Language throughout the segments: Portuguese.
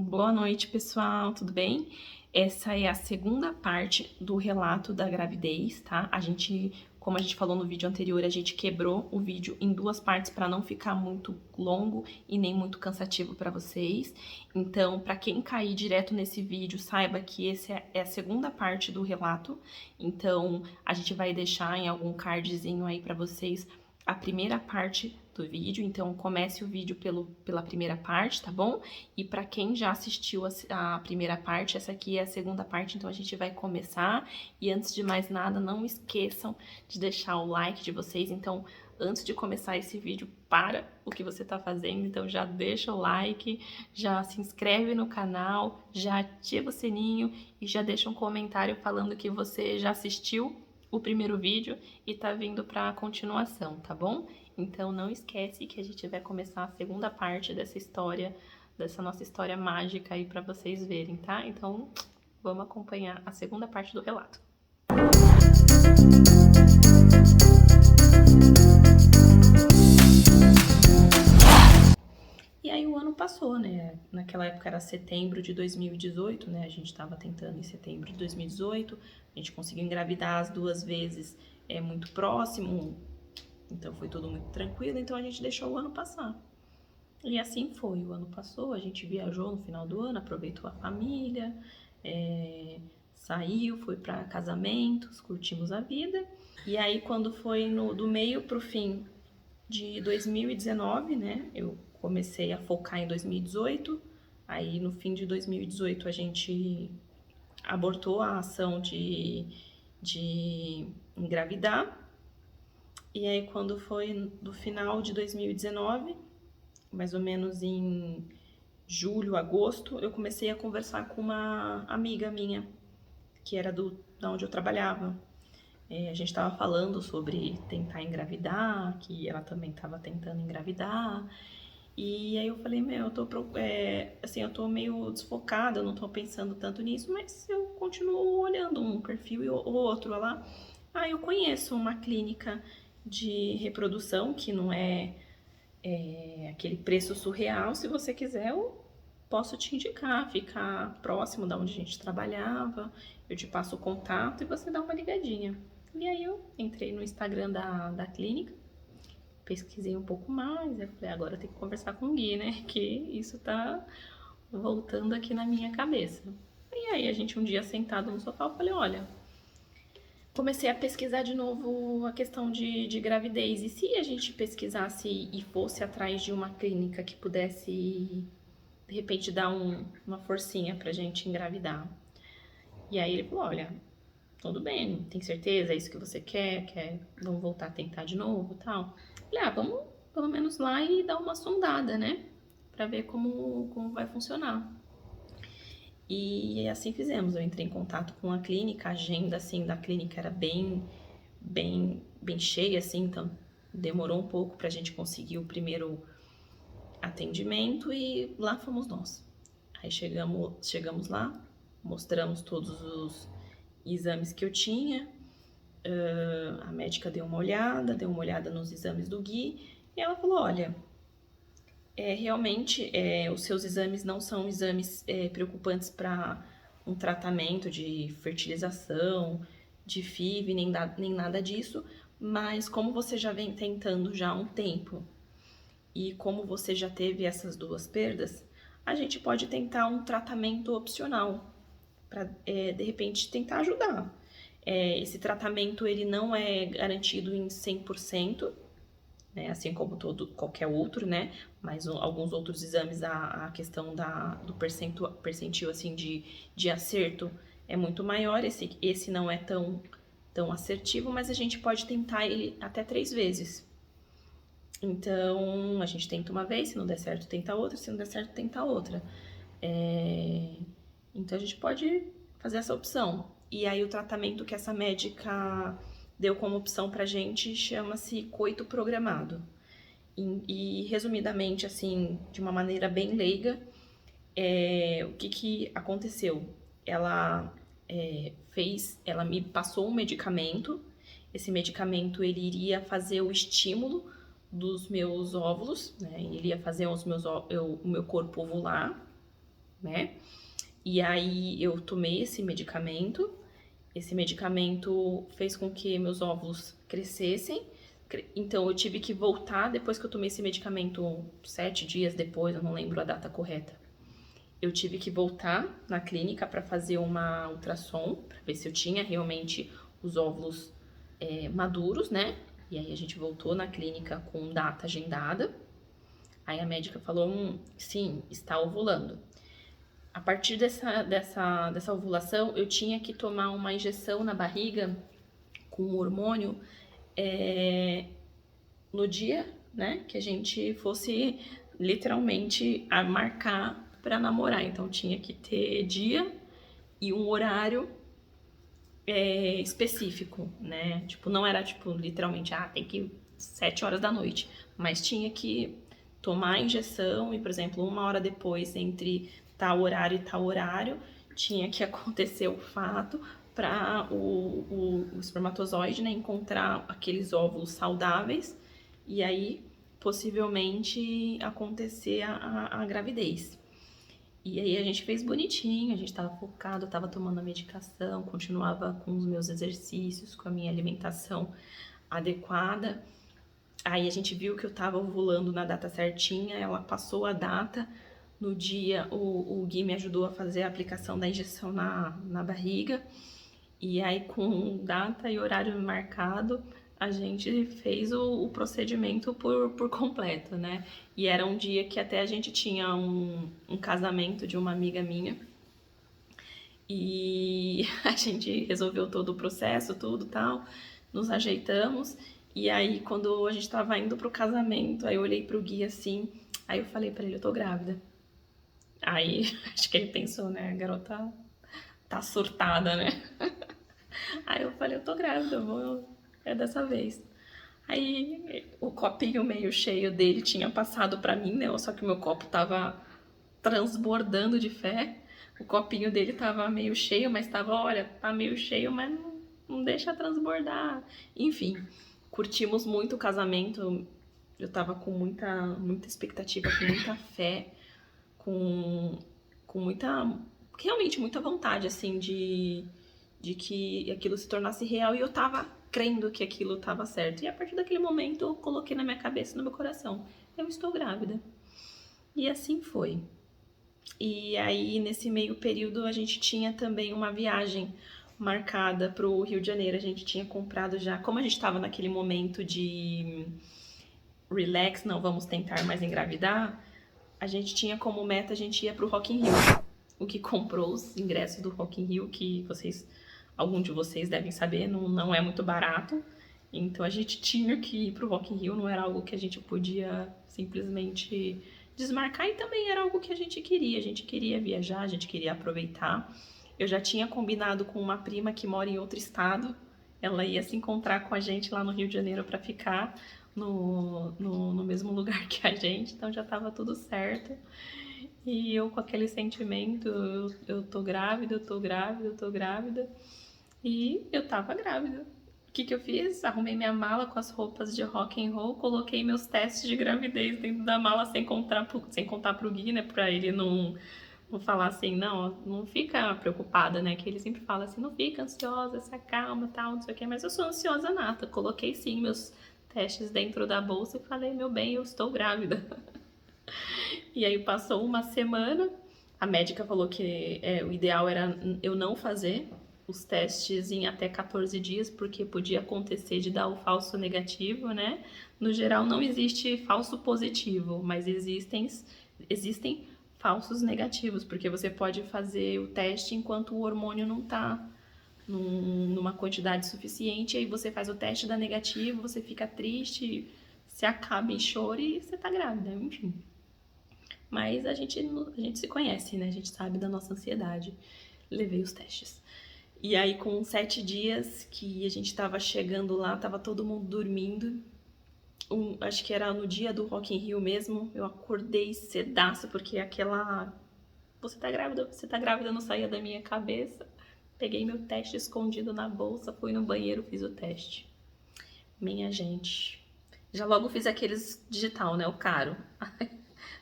Boa noite, pessoal, tudo bem? Essa é a segunda parte do relato da gravidez, tá? Como a gente falou no vídeo anterior, a gente quebrou o vídeo em duas partes para não ficar muito longo e nem muito cansativo para vocês. Então, para quem cair direto nesse vídeo, saiba que esse é a segunda parte do relato. Então, a gente vai deixar em algum cardzinho aí para vocês a primeira parte do vídeo, então comece o vídeo pela primeira parte, tá bom? E para quem já assistiu a primeira parte, essa aqui é a segunda parte, então a gente vai começar. E antes de mais nada, não esqueçam de deixar o like de vocês. Então, antes de começar esse vídeo, para o que você está fazendo, então já deixa o like, já se inscreve no canal, já ativa o sininho e já deixa um comentário falando que você já assistiu o primeiro vídeo e tá vindo para a continuação, tá bom? Então não esquece que a gente vai começar a segunda parte dessa história, dessa nossa história mágica aí para vocês verem, tá? Então vamos acompanhar a segunda parte do relato. E aí o ano passou, né? Naquela época era setembro de 2018, né? A gente estava tentando em setembro de 2018, a gente conseguiu engravidar as duas vezes muito próximo, então foi tudo muito tranquilo, então a gente deixou o ano passar. E assim foi, o ano passou, a gente viajou no final do ano, aproveitou a família, saiu, foi para casamentos, curtimos a vida. E aí quando foi do meio pro fim de 2019, né, eu comecei a focar em 2018, aí no fim de 2018 a gente abortou a ação de engravidar. E aí quando foi do final de 2019, mais ou menos em julho, agosto, eu comecei a conversar com uma amiga minha, que era da onde eu trabalhava. A gente estava falando sobre tentar engravidar, que ela também estava tentando engravidar. E aí eu falei, eu tô meio desfocada, eu não tô pensando tanto nisso, mas eu continuo olhando um perfil e outro lá. Ah, eu conheço uma clínica de reprodução que não é aquele preço surreal. Se você quiser, eu posso te indicar, ficar próximo da onde a gente trabalhava, eu te passo o contato e você dá uma ligadinha. E aí eu entrei no Instagram da clínica, pesquisei um pouco mais, eu falei, agora eu tenho que conversar com o Gui, né? Que isso tá voltando aqui na minha cabeça. E aí a gente um dia sentado no sofá, eu falei, olha, comecei a pesquisar de novo a questão de gravidez. E se a gente pesquisasse e fosse atrás de uma clínica que pudesse, de repente, dar uma forcinha pra gente engravidar? E aí ele falou, olha, tudo bem, tem certeza? É isso que você quer? Vamos voltar a tentar de novo e tal? Falei, vamos pelo menos lá e dar uma sondada, né? Pra ver como vai funcionar. E assim fizemos. Eu entrei em contato com a clínica, a agenda assim da clínica era bem cheia, assim, então demorou um pouco pra gente conseguir o primeiro atendimento e lá fomos nós. Aí chegamos lá, mostramos todos os exames que eu tinha, a médica deu uma olhada nos exames do Gui e ela falou, olha, realmente os seus exames não são exames preocupantes para um tratamento de fertilização, de FIV, nem nada disso, mas como você já vem tentando já há um tempo e como você já teve essas duas perdas, a gente pode tentar um tratamento opcional para, de repente, tentar ajudar. Esse tratamento ele não é garantido em 100%, né, assim como qualquer outro, né? Mas alguns outros exames, a questão do percentil assim, de acerto é muito maior. Esse não é tão assertivo, mas a gente pode tentar ele até 3 vezes. Então, a gente tenta uma vez, se não der certo, tenta outra, se não der certo, tenta outra. Então, a gente pode fazer essa opção. E aí, o tratamento que essa médica deu como opção pra gente chama-se coito programado. E resumidamente, assim, de uma maneira bem leiga, o que aconteceu? Ela me passou um medicamento. Esse medicamento ele iria fazer o estímulo dos meus óvulos, né? Ele ia fazer o meu corpo ovular. né? E aí eu tomei esse medicamento fez com que meus óvulos crescessem, então eu tive que voltar depois que eu tomei esse medicamento 7 dias depois, eu não lembro a data correta. Eu tive que voltar na clínica para fazer uma ultrassom, para ver se eu tinha realmente os óvulos maduros, né? E aí a gente voltou na clínica com data agendada. Aí a médica falou, sim, está ovulando. A partir dessa ovulação, eu tinha que tomar uma injeção na barriga com um hormônio no dia, né, que a gente fosse literalmente a marcar para namorar. Então tinha que ter dia e um horário específico, né? Tipo, não era tipo literalmente, tem que 7 horas da noite, mas tinha que tomar a injeção e, por exemplo, 1 hora depois, entre tal horário e tal horário, tinha que acontecer o fato para o espermatozoide, né, encontrar aqueles óvulos saudáveis e aí possivelmente acontecer a gravidez. E aí a gente fez bonitinho, a gente tava focado, tava tomando a medicação, continuava com os meus exercícios, com a minha alimentação adequada. Aí a gente viu que eu tava ovulando na data certinha, ela passou a data. No dia, o Gui me ajudou a fazer a aplicação da injeção na barriga. E aí, com data e horário marcado, a gente fez o procedimento por completo, né? E era um dia que até a gente tinha um casamento de uma amiga minha. E a gente resolveu todo o processo, tudo tal, nos ajeitamos. E aí, quando a gente tava indo pro casamento, aí eu olhei pro Gui assim, aí eu falei pra ele, eu tô grávida. Aí, acho que ele pensou, né, a garota tá surtada, né? Aí eu falei, eu tô grávida, é dessa vez. Aí o copinho meio cheio dele tinha passado pra mim, né? Só que o meu copo tava transbordando de fé. O copinho dele tava meio cheio, mas tava, olha, tá meio cheio, mas não deixa transbordar. Enfim, curtimos muito o casamento. Eu tava com muita expectativa, com muita fé, com muita, realmente muita vontade, assim, de que aquilo se tornasse real e eu tava crendo que aquilo tava certo. E a partir daquele momento eu coloquei na minha cabeça, no meu coração, eu estou grávida. E assim foi. E aí, nesse meio período, a gente tinha também uma viagem marcada para o Rio de Janeiro. A gente tinha comprado já, como a gente estava naquele momento de relax, não vamos tentar mais engravidar, a gente tinha como meta a gente ia para o Rock in Rio. O que comprou os ingressos do Rock in Rio, que algum de vocês devem saber, não é muito barato. Então a gente tinha que ir pro Rock in Rio, não era algo que a gente podia simplesmente desmarcar e também era algo que a gente queria viajar, a gente queria aproveitar. Eu já tinha combinado com uma prima que mora em outro estado, ela ia se encontrar com a gente lá no Rio de Janeiro para ficar no mesmo lugar que a gente, então já estava tudo certo. E eu com aquele sentimento, eu tô grávida, eu tô grávida, eu tô grávida. E eu tava grávida. O que eu fiz? Arrumei minha mala com as roupas de rock and roll, coloquei meus testes de gravidez dentro da mala sem contar pro Gui, né? Pra ele não falar assim, não fica preocupada, né? Que ele sempre fala assim, não fica ansiosa, se acalma, tal, não sei o que. Mas eu sou ansiosa nata. Coloquei sim meus testes dentro da bolsa e falei, meu bem, eu estou grávida. E aí passou uma semana, a médica falou que o ideal era eu não fazer os testes em até 14 dias, porque podia acontecer de dar o falso negativo, né? No geral não existe falso positivo, mas existem falsos negativos, porque você pode fazer o teste enquanto o hormônio não tá numa quantidade suficiente, aí você faz o teste, dá negativo, você fica triste, se acaba em choro e você tá grávida, enfim. Mas a gente se conhece, né? A gente sabe da nossa ansiedade. Levei os testes. E aí, com 7 dias que a gente tava chegando lá, tava todo mundo dormindo. Acho que era no dia do Rock in Rio mesmo. Eu acordei cedaço, porque aquela... Você tá grávida, não saía da minha cabeça. Peguei meu teste escondido na bolsa, fui no banheiro, fiz o teste. Minha gente... Já logo fiz aqueles digital, né? O caro.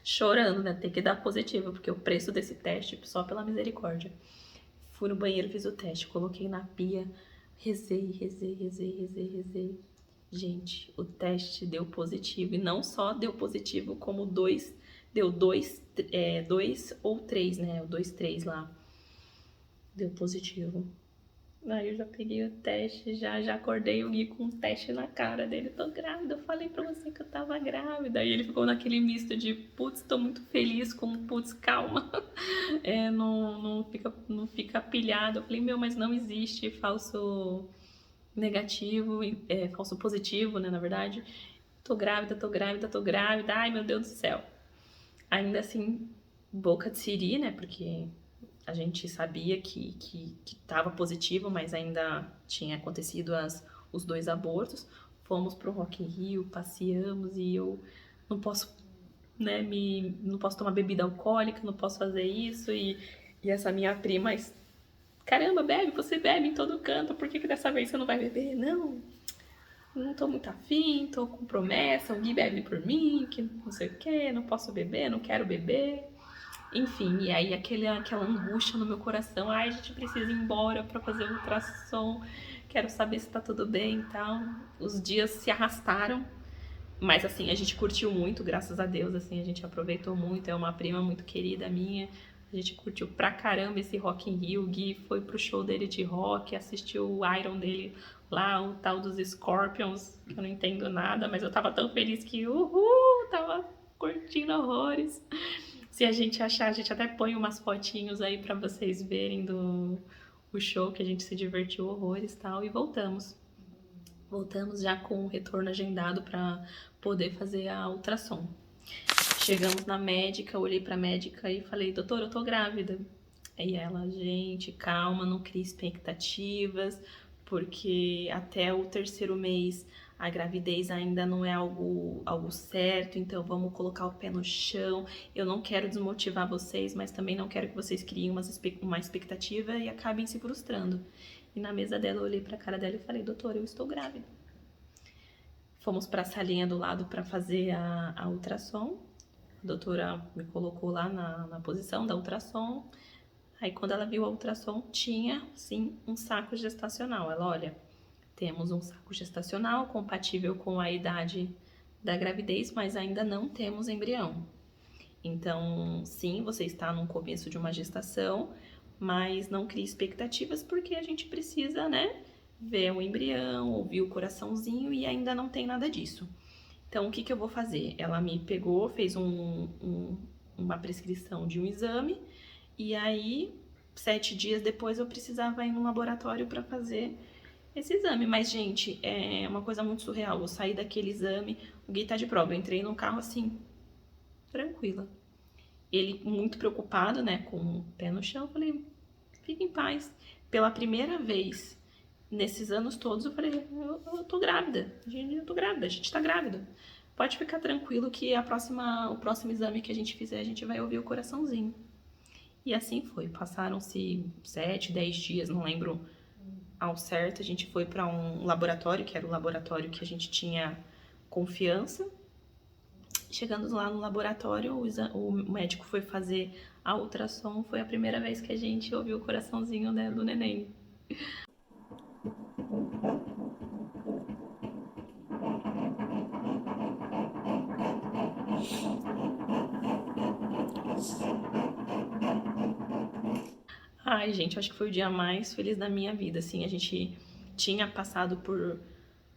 chorando, né? Tem que dar positivo, porque o preço desse teste, só pela misericórdia. Fui no banheiro, fiz o teste, coloquei na pia, rezei, rezei, rezei, rezei, rezei. Gente, o teste deu positivo. E não só deu positivo, como deu dois ou três, né? O 2, 3 lá. Deu positivo. Aí eu já peguei o teste, já acordei o Gui com um teste na cara dele. Tô grávida, eu falei pra você que eu tava grávida. Aí ele ficou naquele misto de putz, tô muito feliz, com putz, calma. Não fica pilhado. Eu falei, meu, mas não existe falso negativo, falso positivo, né, na verdade. Tô grávida, tô grávida, tô grávida. Ai, meu Deus do céu. Ainda assim, boca de siri, né, porque a gente sabia que tava positivo, mas ainda tinha acontecido os 2 abortos. Fomos pro Rock in Rio, passeamos e eu não posso, né, não posso tomar bebida alcoólica, não posso fazer isso. E essa minha prima, caramba, bebe, você bebe em todo canto, por que dessa vez você não vai beber? Não tô muito afim, tô com promessa, o Gui bebe por mim, que não sei o que, não posso beber, não quero beber. Enfim, e aí aquela angústia no meu coração, ai, a gente precisa ir embora pra fazer o ultrassom, quero saber se tá tudo bem e tal. Os dias se arrastaram, mas assim, a gente curtiu muito, graças a Deus, assim, a gente aproveitou muito, é uma prima muito querida minha, a gente curtiu pra caramba esse Rock in Rio, o Gui foi pro show dele de rock, assistiu o Iron dele lá, o tal dos Scorpions, que eu não entendo nada, mas eu tava tão feliz que, tava curtindo horrores. Se a gente achar, a gente até põe umas fotinhos aí pra vocês verem do o show, que a gente se divertiu horrores e tal, e voltamos. Voltamos já com o retorno agendado para poder fazer a ultrassom. Chegamos na médica, olhei pra médica e falei, doutora, eu tô grávida. Aí ela, gente, calma, não crie expectativas, porque até o 3º mês a gravidez ainda não é algo certo, então vamos colocar o pé no chão. Eu não quero desmotivar vocês, mas também não quero que vocês criem uma expectativa e acabem se frustrando. E na mesa dela eu olhei pra cara dela e falei, doutora, eu estou grávida. Fomos pra salinha do lado para fazer a ultrassom. A doutora me colocou lá na posição da ultrassom. Aí quando ela viu a ultrassom, tinha sim um saco gestacional. Ela, olha, temos um saco gestacional compatível com a idade da gravidez, mas ainda não temos embrião. Então, sim, você está no começo de uma gestação, mas não crie expectativas porque a gente precisa, né, ver o embrião, ouvir o coraçãozinho e ainda não tem nada disso. Então, o que eu vou fazer? Ela me pegou, fez uma prescrição de um exame e aí 7 dias depois eu precisava ir no laboratório para fazer esse exame. Mas, gente, é uma coisa muito surreal. Eu saí daquele exame, o Gui tá de prova. Eu entrei no carro assim, tranquila. Ele muito preocupado, né, com o pé no chão. Eu falei, fica em paz. Pela primeira vez nesses anos todos, eu falei, eu tô grávida. Eu tô grávida, a gente tá grávida. Pode ficar tranquilo que o próximo exame que a gente fizer, a gente vai ouvir o coraçãozinho. E assim foi. Passaram-se 7, 10 dias, não lembro ao certo. A gente foi para um laboratório, que era o laboratório que a gente tinha confiança. Chegando lá no laboratório, o médico foi fazer a ultrassom. Foi a primeira vez que a gente ouviu o coraçãozinho, né, do neném. Ai, gente, eu acho que foi o dia mais feliz da minha vida, assim. A gente tinha passado por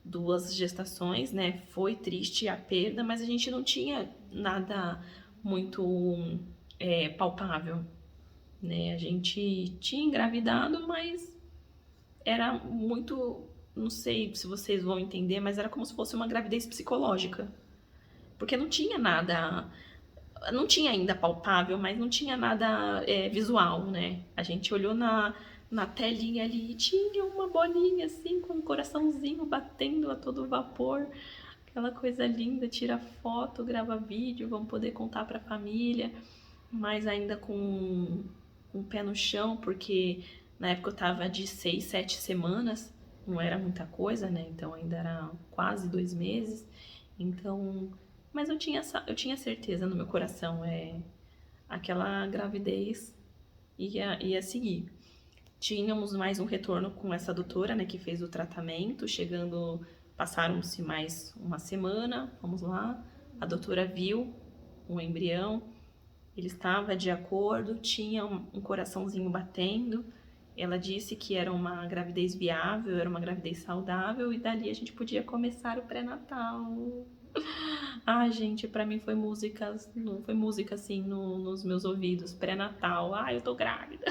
2 gestações, né? Foi triste a perda, mas a gente não tinha nada muito palpável, né? A gente tinha engravidado, mas era muito, não sei se vocês vão entender, mas era como se fosse uma gravidez psicológica. Porque não tinha nada, não tinha ainda palpável, mas não tinha nada visual, né? A gente olhou na telinha ali e tinha uma bolinha assim, com um coraçãozinho batendo a todo vapor. Aquela coisa linda, tira foto, grava vídeo, vamos poder contar pra família, mas ainda com um pé no chão, porque na época eu tava de 6, 7 semanas, não era muita coisa, né? Então ainda era quase 2 meses. Então Mas eu tinha certeza no meu coração, aquela gravidez ia seguir. Tínhamos mais um retorno com essa doutora, né, que fez o tratamento, passaram-se mais uma semana, vamos lá, a doutora viu um embrião, ele estava de acordo, tinha um coraçãozinho batendo, ela disse que era uma gravidez viável, era uma gravidez saudável, e dali a gente podia começar o pré-natal. Ai, gente, pra mim foi música assim nos meus ouvidos, pré-natal. Ai, eu tô grávida.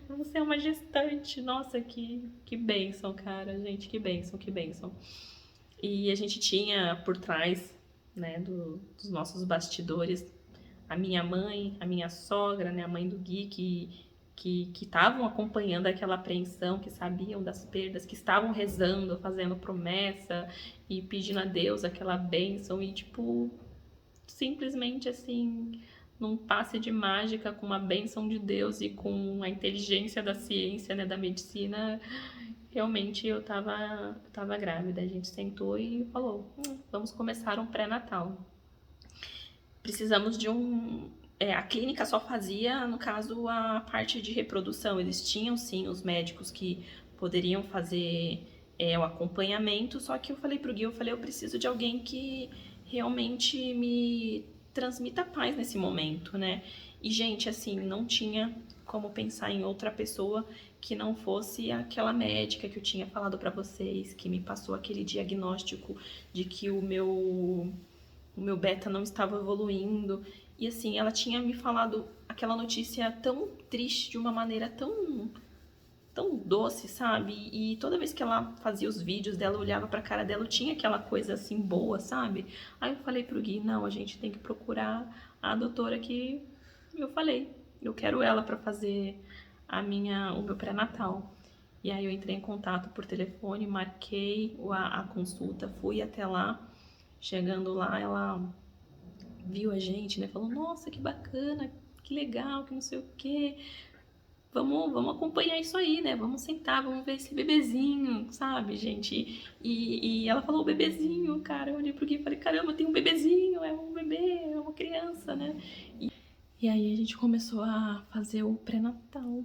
Você é uma gestante. Nossa, que bênção, cara, gente, que bênção, que bênção. E a gente tinha por trás, né, dos nossos bastidores, a minha mãe, a minha sogra, né, a mãe do Gui, que estavam acompanhando aquela apreensão, que sabiam das perdas, que estavam rezando, fazendo promessa e pedindo a Deus aquela bênção e, tipo, simplesmente assim, num passe de mágica, com uma bênção de Deus e com a inteligência da ciência, né, da medicina, realmente eu tava grávida. A gente sentou e falou, vamos começar um pré-natal. Precisamos de a clínica só fazia, no caso, a parte de reprodução. Eles tinham, sim, os médicos que poderiam fazer o acompanhamento, só que eu falei pro Gui, eu preciso de alguém que realmente me transmita paz nesse momento, né? E, gente, assim, não tinha como pensar em outra pessoa que não fosse aquela médica que eu tinha falado para vocês, que me passou aquele diagnóstico de que o meu beta não estava evoluindo. E assim, ela tinha me falado aquela notícia tão triste, de uma maneira tão doce, sabe? E toda vez que ela fazia os vídeos dela, eu olhava pra cara dela, tinha aquela coisa assim boa, sabe? Aí eu falei pro Gui, não, a gente tem que procurar a doutora que eu falei. Eu quero ela pra fazer o meu pré-natal. E aí eu entrei em contato por telefone, marquei a consulta, fui até lá. Chegando lá, ela viu a gente, né? Falou, nossa, que bacana, que legal, que não sei o quê. Vamos acompanhar isso aí, né? Vamos sentar, vamos ver esse bebezinho, sabe, gente? E ela falou, bebezinho, cara. Eu olhei pro Gui e falei, caramba, tem um bebezinho, é um bebê, é uma criança, né? E aí a gente começou a fazer o pré-natal.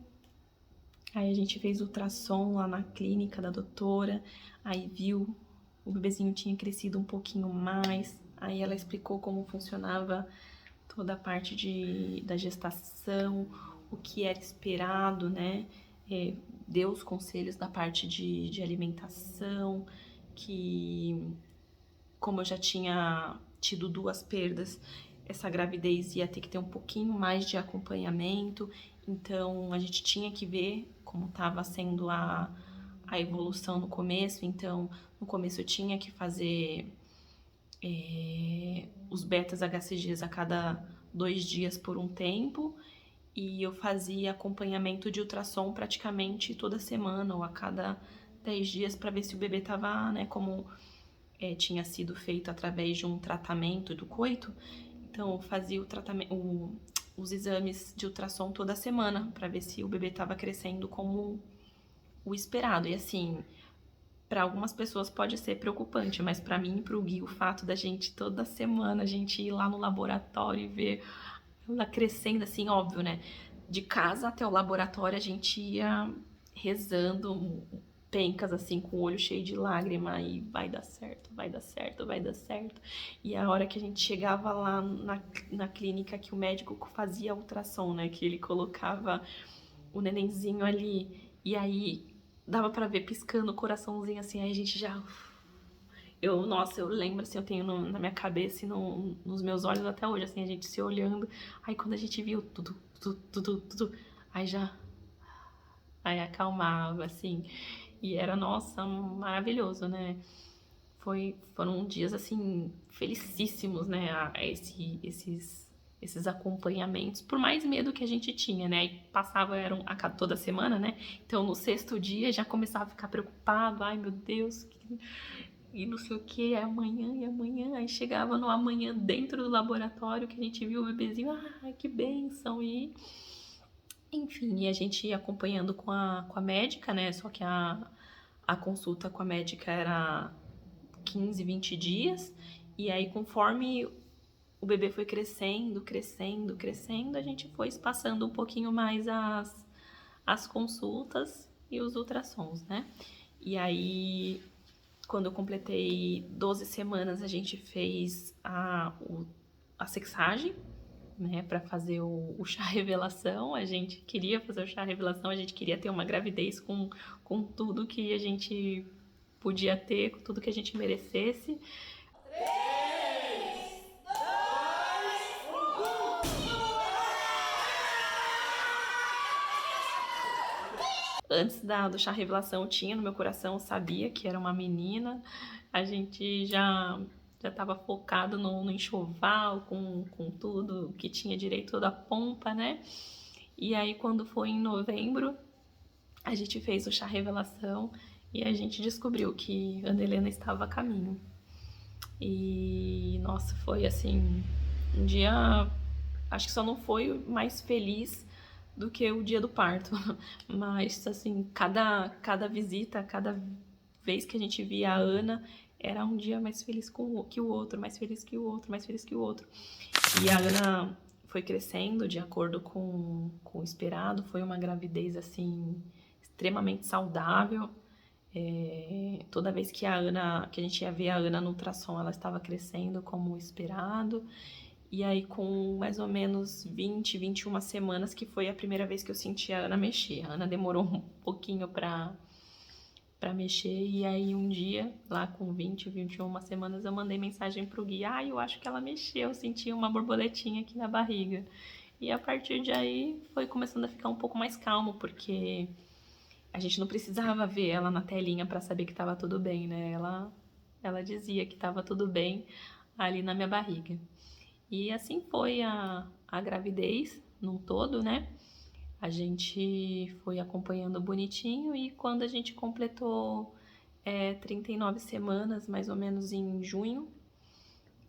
Aí a gente fez ultrassom lá na clínica da doutora, aí viu o bebezinho tinha crescido um pouquinho mais. Aí ela explicou como funcionava toda a parte da gestação, o que era esperado, né? Deu os conselhos da parte de alimentação, que como eu já tinha tido 2 perdas, essa gravidez ia ter que ter um pouquinho mais de acompanhamento, então a gente tinha que ver como estava sendo a evolução no começo, então no começo eu tinha que fazer os betas HCGs a cada 2 dias por um tempo, e eu fazia acompanhamento de ultrassom praticamente toda semana ou a cada 10 dias para ver se o bebê estava, né, como tinha sido feito através de um tratamento do coito, então eu fazia os exames de ultrassom toda semana para ver se o bebê estava crescendo como o esperado. E assim, para algumas pessoas pode ser preocupante, mas para mim e pro Gui, o fato da gente toda semana a gente ir lá no laboratório e ver ela crescendo assim, óbvio, né? De casa até o laboratório a gente ia rezando, pencas assim, com o olho cheio de lágrima, e vai dar certo, vai dar certo, vai dar certo. E a hora que a gente chegava lá na clínica que o médico fazia a ultrassom, né? Que ele colocava o nenenzinho ali, e aí dava pra ver piscando o coraçãozinho assim, aí a gente já... Nossa, eu lembro, assim, eu tenho na minha cabeça e nos meus olhos até hoje, assim, a gente se olhando. Aí quando a gente viu tudo, aí já... Aí acalmava, assim. E era, nossa, maravilhoso, né? Foram dias, assim, felicíssimos, né? Esses acompanhamentos, por mais medo que a gente tinha, né? E passava, toda semana, né? Então, no 6º dia, já começava a ficar preocupado. Ai, meu Deus, e não sei o que, é amanhã e amanhã. Aí chegava no amanhã dentro do laboratório que a gente viu o bebezinho, ai, que bênção. E enfim, e a gente ia acompanhando com a médica, né? Só que a consulta com a médica era 15, 20 dias. E aí, conforme o bebê foi crescendo, a gente foi espaçando um pouquinho mais as consultas e os ultrassons, né? E aí, quando eu completei 12 semanas, a gente fez a sexagem, né, para fazer o chá revelação. A gente queria fazer o chá revelação, a gente queria ter uma gravidez com tudo que a gente podia ter, com tudo que a gente merecesse. Antes do chá revelação, eu tinha no meu coração, eu sabia que era uma menina. A gente já estava focado no enxoval, com tudo que tinha direito, toda a pompa, né? E aí, quando foi em novembro, a gente fez o chá revelação e a gente descobriu que Ana Helena estava a caminho. E, nossa, foi assim, um dia, acho que só não foi mais feliz do que o dia do parto. Mas, assim, cada visita, cada vez que a gente via a Ana, era um dia mais feliz que o outro, mais feliz que o outro, mais feliz que o outro. E a Ana foi crescendo de acordo com o esperado. Foi uma gravidez, assim, extremamente saudável. Toda vez que a gente ia ver a Ana no ultrassom, ela estava crescendo como esperado. E aí, com mais ou menos 20, 21 semanas, que foi a primeira vez que eu senti a Ana mexer. A Ana demorou um pouquinho para mexer, e aí um dia, lá com 20, 21 semanas, eu mandei mensagem pro Gui: eu acho que ela mexeu, eu senti uma borboletinha aqui na barriga. E a partir de aí foi começando a ficar um pouco mais calmo, porque a gente não precisava ver ela na telinha para saber que estava tudo bem, né? Ela dizia que estava tudo bem ali na minha barriga. E assim foi a gravidez num todo, né? A gente foi acompanhando bonitinho, e quando a gente completou 39 semanas, mais ou menos em junho,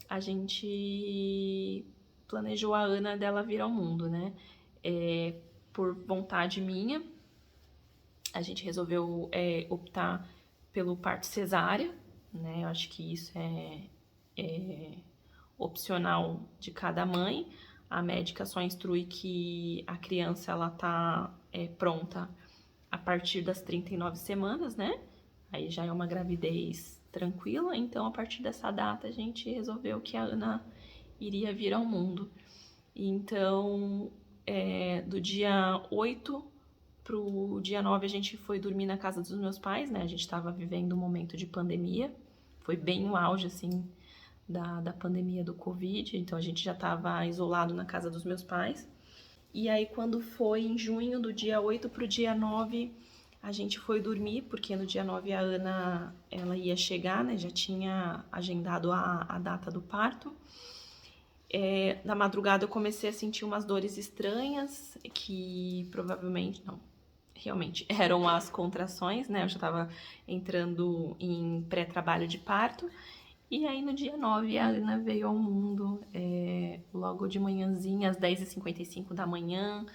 a gente planejou a Ana dela vir ao mundo, né? Por vontade minha, a gente resolveu optar pelo parto cesárea, né? Eu acho que isso é opcional de cada mãe. A médica só instrui que a criança ela tá pronta a partir das 39 semanas, né? Aí já é uma gravidez tranquila. Então, a partir dessa data, a gente resolveu que a Ana iria vir ao mundo. Então, do dia 8 pro dia 9, a gente foi dormir na casa dos meus pais, né? A gente estava vivendo um momento de pandemia. Foi bem o auge, assim, da pandemia do Covid. Então, a gente já estava isolado na casa dos meus pais. E aí, quando foi em junho, do dia 8 pro dia 9, a gente foi dormir, porque no dia 9 a Ana ela ia chegar, né? Já tinha agendado a data do parto. Na madrugada eu comecei a sentir umas dores estranhas, que provavelmente, não, realmente eram as contrações, né? Eu já estava entrando em pré-trabalho de parto. E aí no dia 9 a Ana veio ao mundo, logo de manhãzinha, às 10h55 da manhã,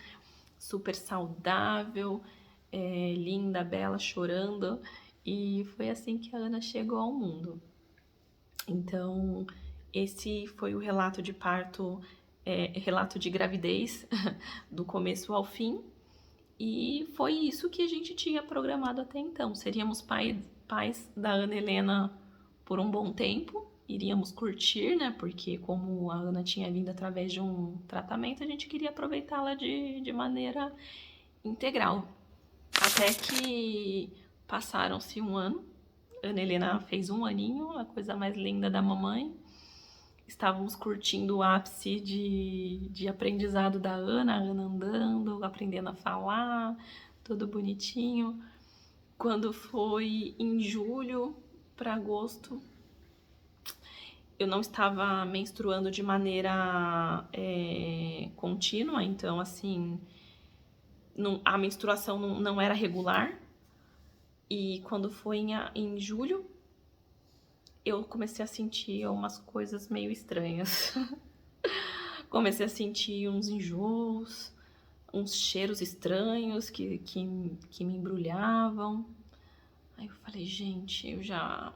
super saudável, linda, bela, chorando. E foi assim que a Ana chegou ao mundo. Então, esse foi o relato de parto, relato de gravidez, do começo ao fim. E foi isso que a gente tinha programado até então. Seríamos pais da Ana Helena por um bom tempo, iríamos curtir, né? Porque como a Ana tinha vindo através de um tratamento, a gente queria aproveitá-la de maneira integral. Até que passaram-se um ano, Ana Helena fez 1 aninho, a coisa mais linda da mamãe. Estávamos curtindo o ápice de aprendizado da Ana, a Ana andando, aprendendo a falar, tudo bonitinho. Quando foi em julho para agosto, eu não estava menstruando de maneira contínua, então, assim, a menstruação não era regular. E quando foi em julho, eu comecei a sentir umas coisas meio estranhas. Comecei a sentir uns enjoos, uns cheiros estranhos que me embrulhavam. Aí eu falei, gente, eu já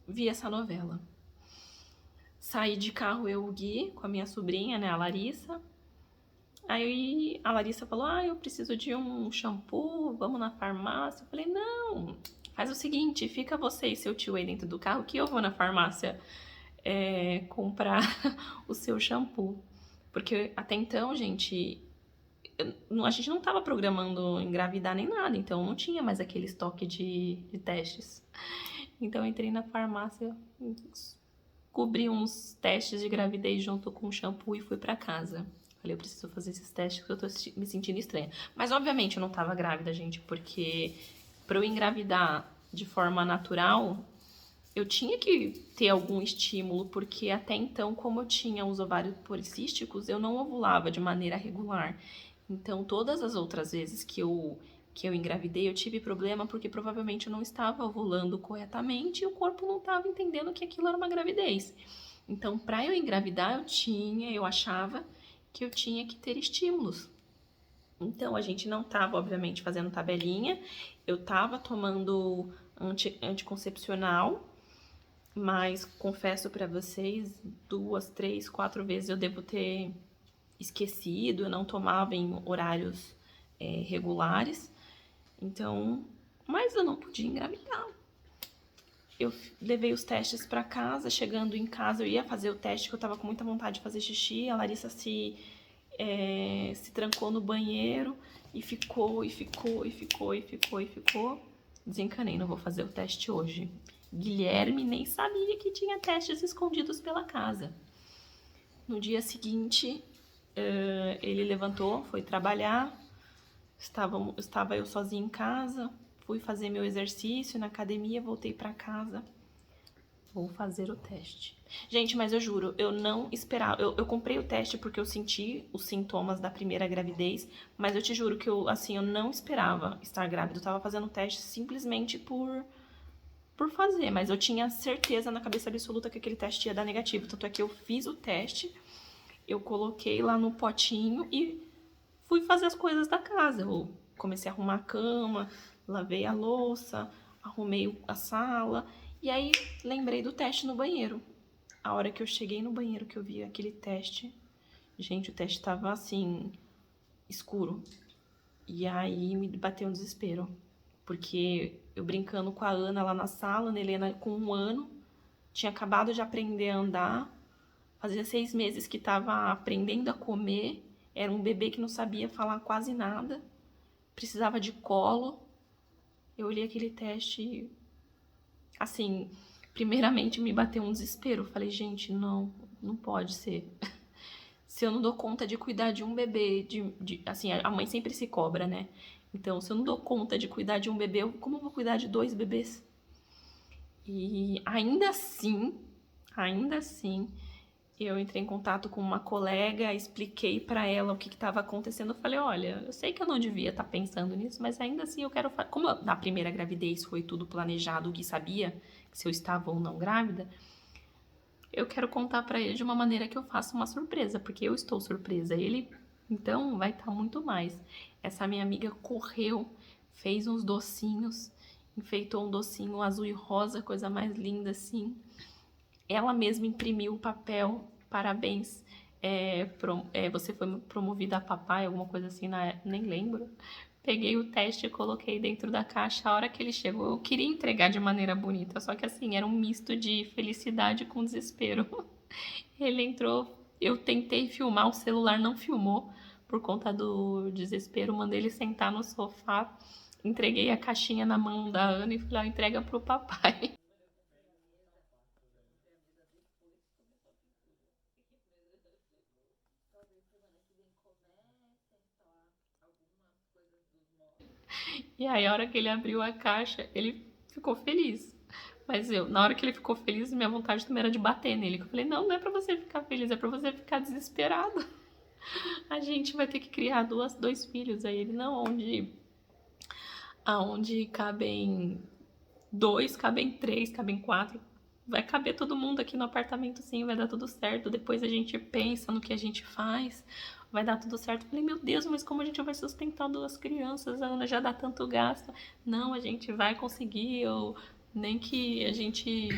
vi essa novela. Saí de carro eu e o Gui, com a minha sobrinha, né, a Larissa. Aí a Larissa falou, eu preciso de um shampoo, vamos na farmácia. Eu falei, não, faz o seguinte, fica você e seu tio aí dentro do carro que eu vou na farmácia comprar o seu shampoo. Porque até então, gente, a gente não estava programando engravidar nem nada, então não tinha mais aquele estoque de testes. Então eu entrei na farmácia, cobri uns testes de gravidez junto com o shampoo e fui pra casa. Falei, eu preciso fazer esses testes porque eu tô me sentindo estranha. Mas obviamente eu não tava grávida, gente, porque pra eu engravidar de forma natural, eu tinha que ter algum estímulo, porque até então, como eu tinha os ovários policísticos, eu não ovulava de maneira regular. Então, todas as outras vezes que eu engravidei, eu tive problema porque provavelmente eu não estava ovulando corretamente e o corpo não estava entendendo que aquilo era uma gravidez. Então, para eu engravidar, eu achava que eu tinha que ter estímulos. Então, a gente não estava, obviamente, fazendo tabelinha. Eu estava tomando anticoncepcional, mas confesso para vocês, 2, 3, 4 vezes eu devo ter esquecido, eu não tomava em horários regulares. Então, mas eu não podia engravidar. Eu levei os testes para casa, chegando em casa eu ia fazer o teste, que eu tava com muita vontade de fazer xixi. A Larissa se trancou no banheiro e ficou. Desencanei, não vou fazer o teste hoje. Guilherme nem sabia que tinha testes escondidos pela casa. No dia seguinte, ele levantou, foi trabalhar. Estava eu sozinha em casa, fui fazer meu exercício na academia, voltei para casa. Vou fazer o teste. Gente, mas eu juro, eu não esperava. Eu comprei o teste porque eu senti os sintomas da primeira gravidez, mas eu te juro que eu não esperava estar grávida. Eu tava fazendo o teste simplesmente por fazer, mas eu tinha certeza na cabeça absoluta que aquele teste ia dar negativo. Tanto é que eu fiz o teste, eu coloquei lá no potinho e fui fazer as coisas da casa. Eu comecei a arrumar a cama, lavei a louça, arrumei a sala. E aí lembrei do teste no banheiro. A hora que eu cheguei no banheiro que eu vi aquele teste, gente, o teste tava assim, escuro. E aí me bateu um desespero. Porque eu brincando com a Ana lá na sala, a Helena com 1 ano, tinha acabado de aprender a andar, fazia 6 meses que tava aprendendo a comer, era um bebê que não sabia falar quase nada, precisava de colo. Eu olhei aquele teste e, assim, primeiramente me bateu um desespero. Eu falei, gente, não pode ser. Se eu não dou conta de cuidar de um bebê, assim, a mãe sempre se cobra, né? Então, se eu não dou conta de cuidar de um bebê, como eu vou cuidar de 2 bebês? E ainda assim, eu entrei em contato com uma colega, expliquei pra ela o que estava acontecendo. Eu falei, olha, eu sei que eu não devia estar pensando nisso, mas ainda assim eu quero... Como na primeira gravidez foi tudo planejado, o Gui sabia se eu estava ou não grávida, eu quero contar pra ele de uma maneira que eu faça uma surpresa, porque eu estou surpresa. Ele, então, vai estar muito mais. Essa minha amiga correu, fez uns docinhos, enfeitou um docinho azul e rosa, coisa mais linda assim. Ela mesma imprimiu o papel, parabéns, você foi promovida a papai, alguma coisa assim, nem lembro. Peguei o teste e coloquei dentro da caixa. A hora que ele chegou, eu queria entregar de maneira bonita, só que assim, era um misto de felicidade com desespero. Ele entrou, eu tentei filmar, o celular não filmou por conta do desespero. Mandei ele sentar no sofá, entreguei a caixinha na mão da Ana e falei, entrega pro papai. E aí, a hora que ele abriu a caixa, ele ficou feliz. Mas na hora que ele ficou feliz, minha vontade também era de bater nele. Eu falei, não é pra você ficar feliz, é pra você ficar desesperado. A gente vai ter que criar 2 filhos. Aí ele, não, aonde cabem 2, cabem 3, cabem 4. Vai caber todo mundo aqui no apartamento, sim, vai dar tudo certo. Depois a gente pensa no que a gente faz, vai dar tudo certo. Eu falei, meu Deus, mas como a gente vai sustentar 2 crianças? A Ana já dá tanto gasto. Não, a gente vai conseguir, nem que a gente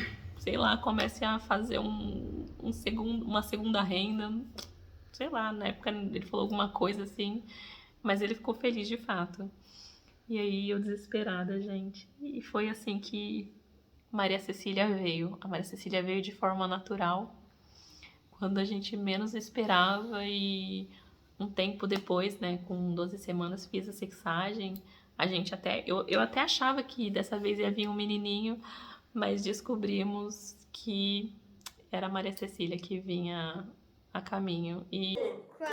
sei lá, comece a fazer uma segunda renda, sei lá, na época ele falou alguma coisa assim, mas ele ficou feliz de fato. E aí eu desesperada, gente. E foi assim que Maria Cecília veio. A Maria Cecília veio de forma natural, quando a gente menos esperava, e um tempo depois, né, com 12 semanas, fiz a sexagem. A gente até, eu até achava que dessa vez ia vir um menininho, mas descobrimos que era a Maria Cecília que vinha a caminho. E 4,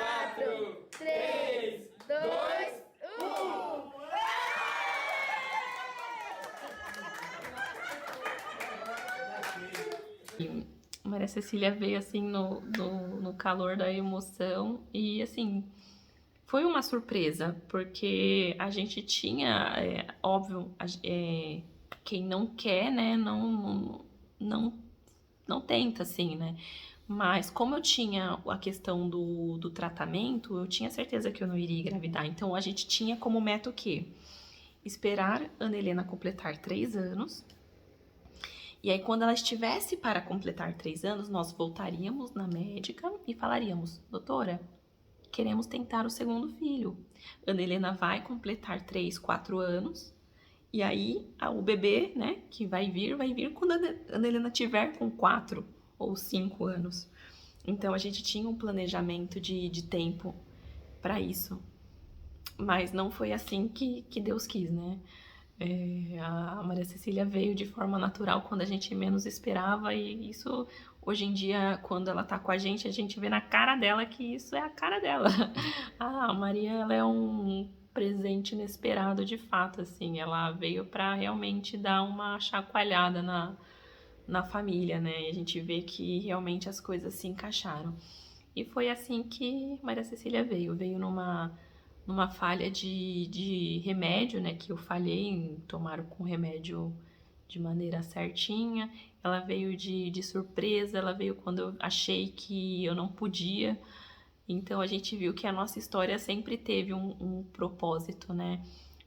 3, 2, 1. Maria Cecília veio assim no calor da emoção e assim foi uma surpresa, porque a gente tinha, óbvio, quem não quer, né, não tenta, assim, né? Mas como eu tinha a questão do tratamento, eu tinha certeza que eu não iria engravidar. Então a gente tinha como meta o quê? Esperar a Ana Helena completar 3 anos. E aí, quando ela estivesse para completar 3 anos, nós voltaríamos na médica e falaríamos: doutora, queremos tentar o segundo filho. Ana Helena vai completar 3, 4 anos. E aí, o bebê, né, que vai vir quando a Ana Helena tiver com 4 ou 5 anos. Então, a gente tinha um planejamento de tempo para isso. Mas não foi assim que Deus quis, né? A Maria Cecília veio de forma natural quando a gente menos esperava, e isso, hoje em dia, quando ela tá com a gente vê na cara dela que isso é a cara dela. A Maria, ela é um presente inesperado de fato, assim, ela veio para realmente dar uma chacoalhada na família, né? E a gente vê que realmente as coisas se encaixaram. E foi assim que Maria Cecília veio numa falha de remédio, né? Que eu falhei em tomar com remédio de maneira certinha. Ela veio de surpresa, ela veio quando eu achei que eu não podia. Então a gente viu que a nossa história sempre teve um propósito, né?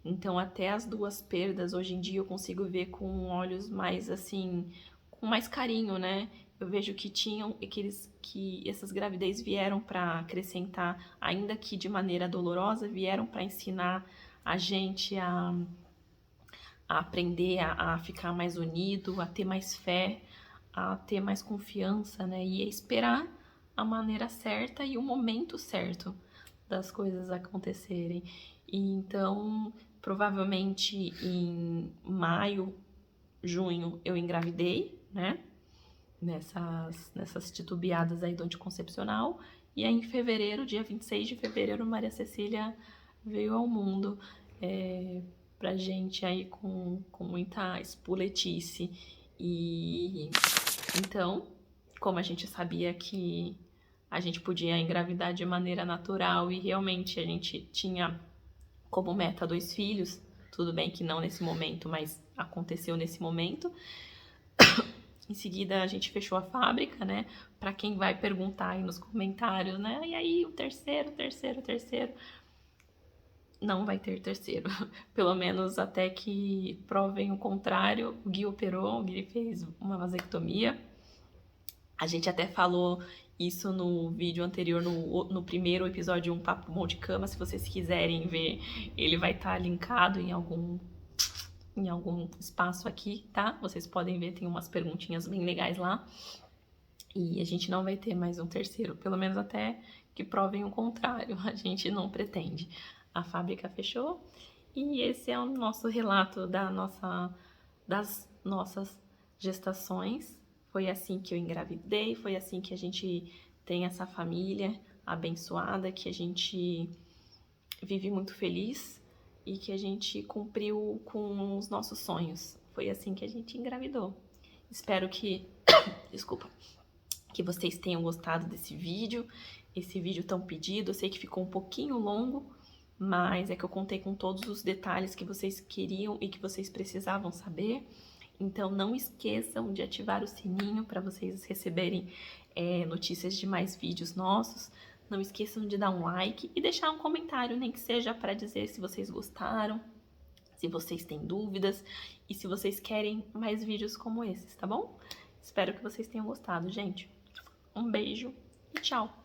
Então até as 2 perdas, hoje em dia eu consigo ver com olhos mais assim, com mais carinho, né? Eu vejo que que essas gravidez vieram para acrescentar, ainda que de maneira dolorosa, vieram para ensinar a gente a aprender a ficar mais unido, a ter mais fé, a ter mais confiança, né? E a esperar a maneira certa e o momento certo das coisas acontecerem. E então, provavelmente em maio, junho, eu engravidei, né? Nessas titubeadas aí do anticoncepcional. E aí em fevereiro, dia 26 de fevereiro, Maria Cecília veio ao mundo, pra gente aí com muita espoletice. E então, como a gente sabia que a gente podia engravidar de maneira natural e realmente a gente tinha como meta 2 filhos, tudo bem que não nesse momento, mas aconteceu nesse momento. Em seguida, a gente fechou a fábrica, né? Para quem vai perguntar aí nos comentários, né? E aí, o terceiro. Não vai ter terceiro. Pelo menos até que provem o contrário. O Gui operou, o Gui fez uma vasectomia. A gente até falou isso no vídeo anterior, no primeiro episódio, Um Papo Bom de Cama. Se vocês quiserem ver, ele vai estar linkado em algum espaço aqui, tá? Vocês podem ver, tem umas perguntinhas bem legais lá. E a gente não vai ter mais um terceiro, pelo menos até que provem o contrário, a gente não pretende. A fábrica fechou e esse é o nosso relato das nossas gestações. Foi assim que eu engravidei, foi assim que a gente tem essa família abençoada, que a gente vive muito feliz e que a gente cumpriu com os nossos sonhos. Foi assim que a gente engravidou. Espero que, desculpa, que vocês tenham gostado desse vídeo, esse vídeo tão pedido. Eu sei que ficou um pouquinho longo, mas é que eu contei com todos os detalhes que vocês queriam e que vocês precisavam saber. Então não esqueçam de ativar o sininho para vocês receberem notícias de mais vídeos nossos. Não esqueçam de dar um like e deixar um comentário, nem que seja para dizer se vocês gostaram, se vocês têm dúvidas e se vocês querem mais vídeos como esses, tá bom? Espero que vocês tenham gostado, gente. Um beijo e tchau!